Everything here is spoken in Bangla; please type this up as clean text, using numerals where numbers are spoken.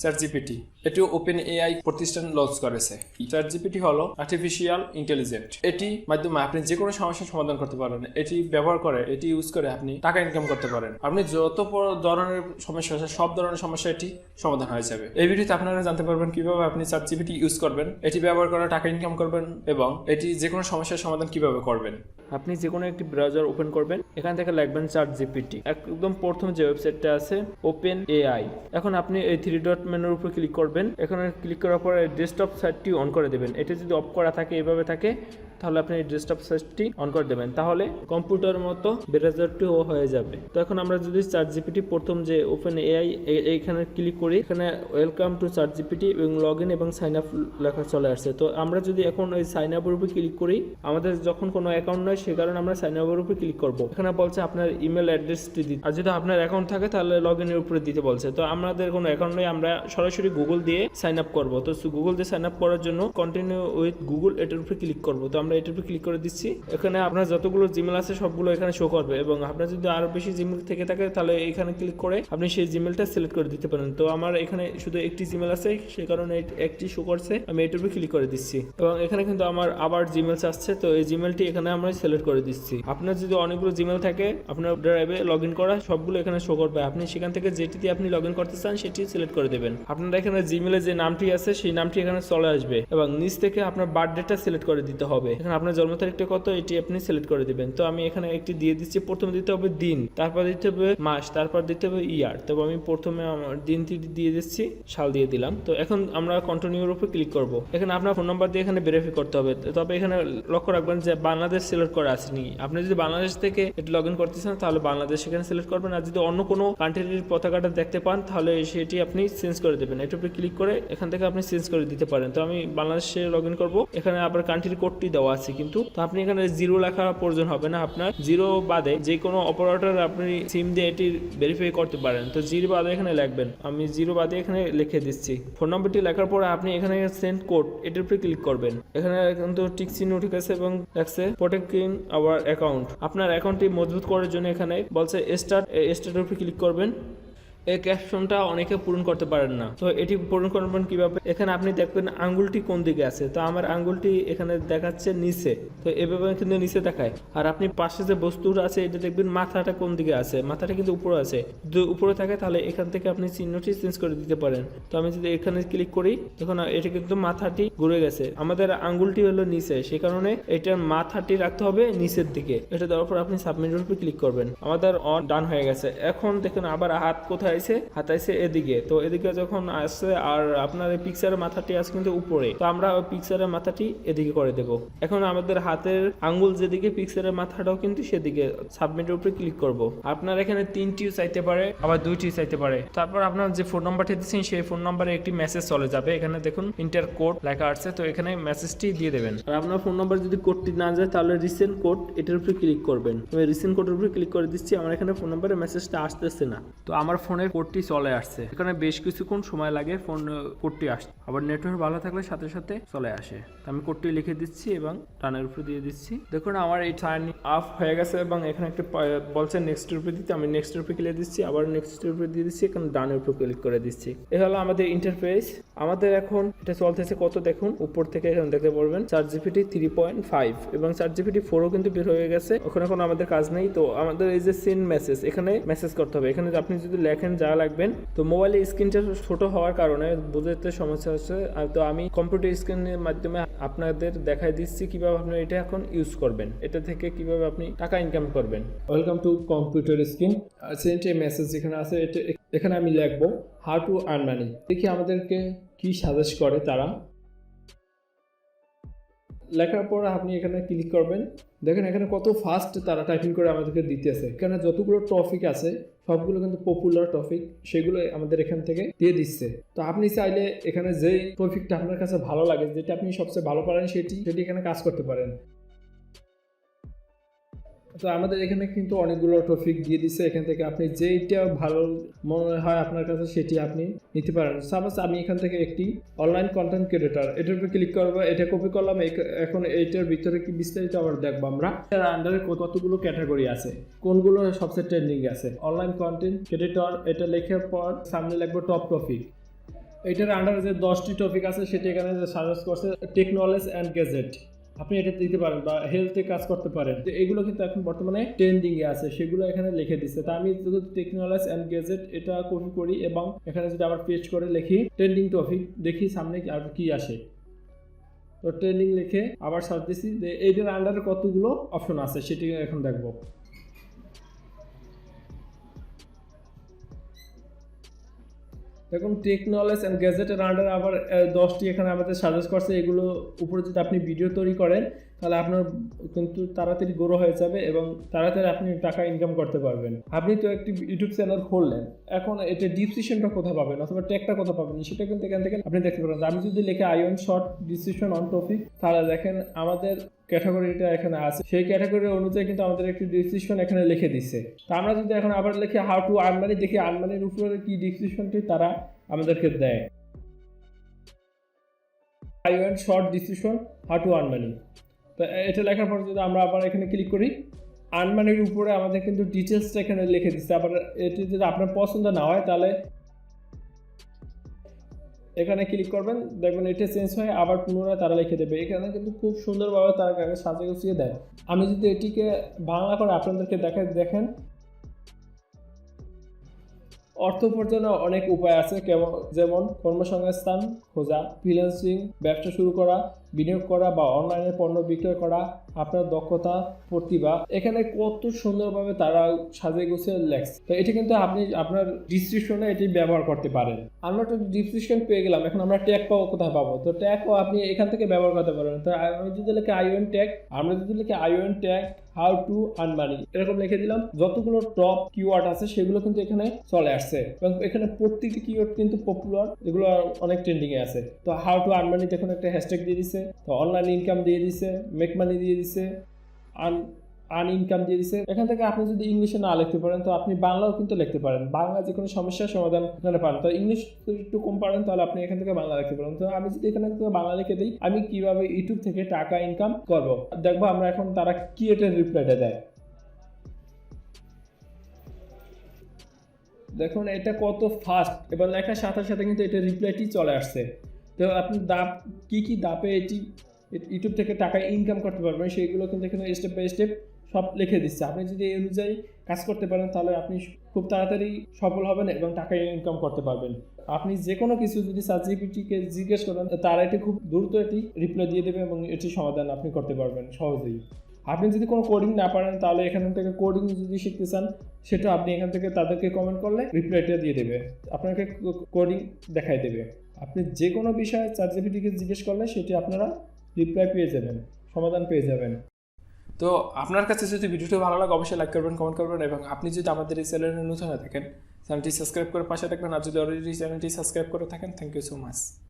ChatGPT এটি ওপেন এআই প্রতিষ্ঠান লঞ্চ করেছে। ChatGPT হলো আর্টিফিশিয়াল ইন্টেলিজেন্ট। এটি মাধ্যমে আপনি যে কোনো সমস্যার সমাধান করতে পারেন। এটি ব্যবহার করে, এটি ইউজ করে আপনি টাকা ইনকাম করতে পারেন। আপনি যত ধরনের সমস্যা আছে সব ধরনের সমস্যা এটি সমাধান হয়ে যাবে। এই ভিডিওতে আপনারা জানতে পারবেন কিভাবে আপনি ChatGPT ইউজ করবেন, এটি ব্যবহার করে টাকা ইনকাম করবেন এবং এটি যে কোনো সমস্যার সমাধান কিভাবে করবেন। আপনি যে কোনো একটি ব্রাউজার ওপেন করবেন, এখান থেকে লিখবেন ChatGPT। একদম প্রথম যে ওয়েবসাইটটা আছে OpenAI। এখন আপনি এই 3 ডট মেনুর উপর ক্লিক করবেন। এখানে ক্লিক করার পরে ডেস্কটপ সাইটটি অন করে দেবেন। এটা যদি অফ করা থাকে, এভাবে থাকে, তাহলে আপনি ডেস্কটপ সাইটটি অন করে দেবেন। তাহলে কম্পিউটারের মতো ব্রাউজারটিও হয়ে যাবে। তো এখন আমরা যদি ChatGPT প্রথম যে OpenAI এইখানে ক্লিক করি, এখানে ওয়েলকাম টু ChatGPT এবং লগইন এবং সাইন আপ লেখা চলে আসছে। তো আমরা যদি এখন ওই সাইন আপের উপর ক্লিক করি, আমাদের যখন কোনো অ্যাকাউন্ট নয় সে কারণে আমরা সাইন আপের উপর ক্লিক করব। এখানে বলছে আপনার ইমেল অ্যাড্রেসটি দিতে, আর যদি আপনার অ্যাকাউন্ট থাকে তাহলে লগইনের উপরে দিতে বলছে। তো আমাদের কোনো অ্যাকাউন্ট নেই, আমরা সরাসরি গুগল দিয়ে সাইন আপ করব। তো গুগল দিয়ে সাইন আপ করার জন্য কন্টিনিউ উইথ গুগল এটার উপরে ক্লিক করব। তো আমরা এটার উপরে ক্লিক করে দিচ্ছি। এখানে আপনার যতগুলো জিমেল আছে সবগুলো এখানে শো করবে এবং আপনার যদি আরো বেশি জিমেল থেকে থাকে তাহলে এখানে ক্লিক করে আপনি সেই জিমেলটা সিলেক্ট করে দিতে পারেন। তো আমার এখানে শুধু একটি জিমেল আছে, সেই কারণে একটি শো করছে, আমি এটার উপরে ক্লিক করে দিচ্ছি এবং এখানে কিন্তু আমার আবার জিমেলস আসছে। তো এই জিমেলটি এখানে আমরা সিলেক্ট করে দিচ্ছি। আপনার যদি অনেকগুলো জিমেল থাকে, আপনার ড্রাইভে লগ ইন করা সবগুলো এখানে শো করবে। আপনি সেখান থেকে যেটিতে আপনি লগ ইন করতে চান সেটি সিলেক্ট করে দেবেন। আপনার এখানে জিমেলে যে নামটি আছে সেই নামটি এখানে চলে আসবে এবং নিচ থেকে আপনার বার্থডেটা সিলেক্ট করে দিতে হবে। এখানে আপনার জন্ম তারিখটা কত এটি আপনি সিলেক্ট করে দিবেন। তো আমি এখানে একটি দিয়ে দিচ্ছি। প্রথমে দিতে হবে দিন, তারপর দিতে হবে মাস, তারপর দিতে হবে ইয়ার। তবে আমি প্রথমে আমার দিনটি দিয়ে দিচ্ছি, সাল দিয়ে দিলাম। তো এখন আমরা কন্টিনিউর উপর ক্লিক করব। এখানে আপনার ফোন নাম্বার দিয়ে এখানে ভেরিফাই করতে হবে। তবে এখানে লক্ষ্য রাখবেন যে বাংলাদেশ সিলেক্ট করা আসেনি। আপনি যদি বাংলাদেশ থেকে এটি লগ ইন করতে চান তাহলে বাংলাদেশ এখানে সিলেক্ট করবেন, আর যদি অন্য কোনো কান্ট্রির পতাকাটা দেখতে পান তাহলে সেটি আপনি চেঞ্জ করে দেবেন। এটার উপরে ক্লিক করে এখান থেকে আপনি চেঞ্জ করে দিতে পারেন। তো আমি বাংলাদেশে লগ ইন করবো। এখানে আপনার কান্ট্রির কোডটি দেওয়া আছে, কিন্তু তো আপনি এখানে 0 লেখা প্রয়োজন হবে না। আপনার 0 বাদে যে কোনো অপারেটর আপনি সিম দিয়ে এটি ভেরিফাই করতে পারেন। তো 0 বাদে এখানে লিখবেন। আমি 0 বাদে এখানে লিখে দিচ্ছি। ফোন নম্বরটি লেখার পরে আপনি এখানে সেন্ড কোড এটার উপরে ক্লিক করবেন। এখানে কিন্তু টিক চিহ্ন ঠিক আছে এবং লেখছে প্রোটেক্টিং আওয়ার অ্যাকাউন্ট। আপনার অ্যাকাউন্টটি মজবুত করার জন্য এখানে বলছে স্টার্টের উপরে ক্লিক করবেন। এই ক্যাপশনটা অনেকে পূরণ করতে পারেন না, তো এটি পূরণ করবেন কিভাবে? এখানে আপনি দেখবেন আঙ্গুলটি কোন দিকে আছে। তো আমার আঙ্গুলটি এখানে দেখাচ্ছে নিচে, তো এভাবে কিন্তু নিচে দেখায়। আর আপনি পাশে যে বস্তুটা আছে এটা দেখবেন মাথাটা কোন দিকে আছে, মাথাটা কিন্তু উপরে আছে। যদি উপরে থাকে তাহলে এখান থেকে আপনি চিহ্নটি চেঞ্জ করে দিতে পারেন। তো আমি যদি এখানে ক্লিক করি, দেখুন এটা কিন্তু মাথাটি ঘুরে গেছে। আমাদের আঙ্গুলটি হলো নিচে, সেই কারণে এটার মাথাটি রাখতে হবে নিচের দিকে। এটা দেওয়ার পর আপনি সাবমিটের উপর ক্লিক করবেন। আমাদের ডান হয়ে গেছে। এখন দেখুন আবার হাত কোথায় হাত আছে এদিকে। তো এদিকে যখন আসছে আর আপনার এই পিকচারের মাথাটি আছে কিন্তু উপরে, তো আমরা ওই পিকচারের মাথাটি এদিকে করে দেব। এখন আমাদের হাতের আঙ্গুল যেদিকে, পিকচারের মাথাটাও কিন্তু সেদিকে। সাবমিটের উপরে ক্লিক করব। আপনার এখানে 3টিও চাইতে পারে, আবার 2টি চাইতে পারে। তারপর আপনার যে ফোন নাম্বারটি দিচ্ছেন সেই ফোন নাম্বারে একটি মেসেজ চলে যাবে। এখানে দেখুন ইন্টার কোড লেখা আছে, তো এখানে মেসেজটি দিয়ে দেবেন। আর আপনার ফোন নাম্বার যদি কোডটি না যায় তাহলে রিসেন্ট কোড এটার উপরে ক্লিক করবেন। আমি রিসেন্ট কোডের উপরে ক্লিক করে দিচ্ছি। আমার এখানে ফোন নাম্বারে মেসেজটা আসতেছে না, তো আমার ফোনের কোডটি চলে আসছে। এখানে বেশ কিছুক্ষণ সময় লাগে ফোন কোডটি আসছে, আবার নেটওয়ার্ক ভালো থাকলে সাথে সাথে চলে আসে। তো আমি কোডটি লিখে দিচ্ছি এবং টানের উপরে দিয়ে দিচ্ছি। দেখুন আমার এই টার্ন অফ হয়ে গেছে এবং এখানে একটা বলছে নেক্সটের উপরে দিতে, আমি নেক্সটের উপরে ক্লিক দিচ্ছি, আবার নেক্সটের উপরে দিয়ে দিচ্ছি, এখানে ডানের উপরে ক্লিক করে দিচ্ছি। এই হলো আমাদের ইন্টারফেস। আমাদের এখন এটা চলতেছে কত দেখুন, উপর থেকে এখানে দেখতে পারবেন ChatGPT 3.5 এবং ChatGPT 4ও কিন্তু বের হয়ে গেছে। ওখানে কোনো আমাদের কাজ নেই। তো আমাদের এই যে সেন্ড মেসেজ, এখানে মেসেজ করতে হবে। এখানে আপনি যদি লেখেন যা লাগবেন, তো মোবাইলের স্ক্রিনটা ছোট হওয়ার কারণে বুঝতে সমস্যা হচ্ছে। তো আমি কম্পিউটার স্ক্রিনের মাধ্যমে আপনাদের দেখাই দিচ্ছি কিভাবে আপনি এটা এখন ইউজ করবেন, এটা থেকে কিভাবে আপনি টাকা ইনকাম করবেন। Welcome to computer screen. Send A message যেখানে আছে, এখানে আমি লিখবো হাউ টু আর্ন মানি। দেখি আমাদেরকে কি সাজেস্ট করে তারা। লেখার পর আপনি এখানে ক্লিক করবেন। দেখেন এখানে কত ফাস্ট তারা টাইপিং করে আমাদেরকে দিতেছে। এখানে যতগুলো টপিক আছে সবগুলো কিন্তু পপুলার টপিক, সেগুলো আমাদের এখান থেকে দিয়ে দিচ্ছে। তো আপনি চাইলে এখানে যেই টপিকটা আপনার কাছে ভালো লাগে, যেটা আপনি সবচেয়ে ভালো পারেন সেটি এখানে কাজ করতে পারেন। তো আমাদের এখানে কিন্তু অনেকগুলো টপিক দিয়ে দিচ্ছে। এখান থেকে আপনি যেইটা ভালো মনে হয় আপনার কাছে সেটি আপনি নিতে পারেন। সাপোজ আমি এখান থেকে একটি অনলাইন কন্টেন্ট ক্রিয়েটর, এটার উপরে ক্লিক করবো, এটা কপি করলাম। এখন এইটার ভিতরে কি বিস্তারিত আবার দেখবো আমরা। এর আন্ডারে কতগুলো ক্যাটাগরি আছে, কোনগুলো সবচেয়ে ট্রেন্ডিং আছে। অনলাইন কন্টেন্ট ক্রিয়েটর, এটা লেখার পর সামনে লিখবো টপ টপিক। এটার আন্ডারে যে 10টি টপিক আছে সেটি এখানে সাজেস্ট করছে টেকনোলজি অ্যান্ড গ্যাজেট, আপনি এটা দিতে পারেন বা হেলথে কাজ করতে পারেন। তো এগুলো কিন্তু এখন বর্তমানে ট্রেন্ডিং এ আছে, সেগুলো এখানে লিখে দিচ্ছে। তা আমি যদি টেকনোলজি অ্যান্ড গ্যাজেট এটা কপি করি এবং এখানে যদি আবার পেস্ট করে লিখি ট্রেন্ডিং টপিক, দেখি সামনে আর কি আসে। তো ট্রেন্ডিং লিখে আবার সার্চ দিচ্ছি যে এইটার আন্ডারে কতগুলো অপশন আছে সেটি এখন দেখবো। দেখুন টেকনোলজি অ্যান্ড গ্যাজেটের আন্ডার আবার 10টি এখানে আমাদের সাজেস্ট করছে। এগুলো উপরে যদি আপনি ভিডিও তৈরি করেন তাহলে আপনার কিন্তু তাড়াতাড়ি গ্রো হয়ে যাবে এবং তাড়াতাড়ি আপনি টাকা ইনকাম করতে পারবেন। আপনি তো একটি ইউটিউব চ্যানেল খুললেন, এখন এটা ডিসক্রিপশনটা কোথায় পাবেন অথবা ট্যাগটা কোথায় পাবেন সেটা কিন্তু এখান থেকে আপনি দেখতে পারেন। আমি যদি লিখে I want short description on topic, তাহলে দেখেন আমাদের ক্যাটাগরিটা এখানে আছে, সেই ক্যাটাগরি অনুযায়ী কিন্তু আমাদের একটি ডিসক্রিপশন এখানে লিখে দিচ্ছে। তো আমরা যদি এখন আবার লিখি হাউ টু আর্ন মানি, দেখি আর্ন মানির উপরে কি ডিসক্রিপশনটি তারা আমাদেরকে দেয়। I want short description how to earn money, তো এটা লেখার পর যদি আমরা আবার এখানে ক্লিক করি, আর্ন মানির উপরে আমাদের কিন্তু ডিটেলসটা এখানে লিখে দিচ্ছে। আবার এটি যদি আপনার পছন্দ না হয় তাহলে এখানে ক্লিক করবেন, দেখবেন এটা চেঞ্জ হয়, আবার পুনরায় তারা লিখে দেবে। এখানে কিন্তু খুব সুন্দরভাবে তারা সাজিয়ে গুছিয়ে দেয়। আমি যদি এটিকে বাংলা করে আপনাদেরকে দেখেন, অর্থ উপার্জনের অনেক উপায় আছে, যেমন কর্মসংস্থান খোঁজা, ফ্রিল্যান্সিং, ব্যবসা শুরু করা, বিনিয়োগ করা বা অনলাইনে পণ্য বিক্রয় করা, আপনার দক্ষতা, প্রতিভা। এখানে কত সুন্দরভাবে তারা সাজিয়ে গুছিয়ে লেখছে। তো এটি কিন্তু আপনি আপনার ডিসক্রিপশনে এটি ব্যবহার করতে পারেন। আমরা তো ডিসক্রিপশন পেয়ে গেলাম, এখন আমরা ট্যাগ পাবো কোথায় পাবো? তো ট্যাগও আপনি এখান থেকে ব্যবহার করতে পারবেন। তো আমি যদি লিখি আই ওয়ান্ট ট্যাগ, আমরা যদি লিখি I want tag how to earn money এরকম লিখে দিলাম, যতগুলো টপ কিওয়ার্ড আছে সেগুলো কিন্তু এখানে চলে আসছে এবং এখানে প্রত্যেকটি কিওয়ার্ড কিন্তু পপুলার, এগুলো অনেক ট্রেন্ডিং এ আছে। তো হাউ টু আর্ন মানি দেখুন একটা হ্যাশট্যাগ দিয়ে দিচ্ছে, তো অনলাইন ইনকাম দিয়ে দিচ্ছে, মেক মানি দিয়ে দিচ্ছে, আর্ন ইনকাম দিয়ে দিচ্ছে। এখান থেকে আপনি যদি ইংলিশে না লিখতে পারেন তো আপনি বাংলাও কিন্তু লিখতে পারেন, বাংলা যে কোনো সমস্যার সমাধান এখানে পান। তো ইংলিশ একটু কম পারেন তাহলে আপনি এখান থেকে বাংলা লিখতে পারেন। তো আমি যদি এখানে বাংলা লিখে দিই আমি কিভাবে ইউটিউব থেকে টাকা ইনকাম করবো, দেখবো আমরা এখন তারা কি এটার রিপ্লাইটা দেয়। দেখুন এটা কত ফাস্ট, এবার লেখার সাথে সাথে কিন্তু এটা রিপ্লাইটি চলে আসছে। তো আপনি কি ধাপে এটি ইউটিউব থেকে টাকা ইনকাম করতে পারবেন সেইগুলো কিন্তু এখানে স্টেপ বাই স্টেপ সব লিখে দিচ্ছে। আপনি যদি এই অনুযায়ী কাজ করতে পারেন তাহলে আপনি খুব তাড়াতাড়ি সফল হবেন এবং টাকা ইনকাম করতে পারবেন। আপনি যে কোনো কিছু যদি ChatGPT-কে জিজ্ঞেস করেন তারা এটি খুব দ্রুত এটি রিপ্লাই দিয়ে দেবে এবং এটি সমাধান আপনি করতে পারবেন সহজেই। আপনি যদি কোনো কোডিং না পারেন তাহলে এখান থেকে কোডিং যদি শিখতে চান সেটা আপনি এখান থেকে তাদেরকে কমেন্ট করলে রিপ্লাইটা দিয়ে দেবে, আপনাকে কোডিং দেখাই দেবে। আপনি যে কোনো বিষয়ে ChatGPT-কে জিজ্ঞেস করলে সেটি আপনারা রিপ্লাই পেয়ে যাবেন, সমাধান পেয়ে যাবেন। তো আপনার কাছে যদি ভিডিওটি ভালো লাগে অবশ্যই লাইক করবেন, কমেন্ট করবেন এবং আপনি যদি আমাদের এই চ্যানেলে নতুন হয়ে থাকেন চ্যানেলটি সাবস্ক্রাইব করে পাশে থাকবেন। আর যদি অলরেডি চ্যানেলটি সাবস্ক্রাইব করে থাকেন থ্যাংক ইউ সো মাচ।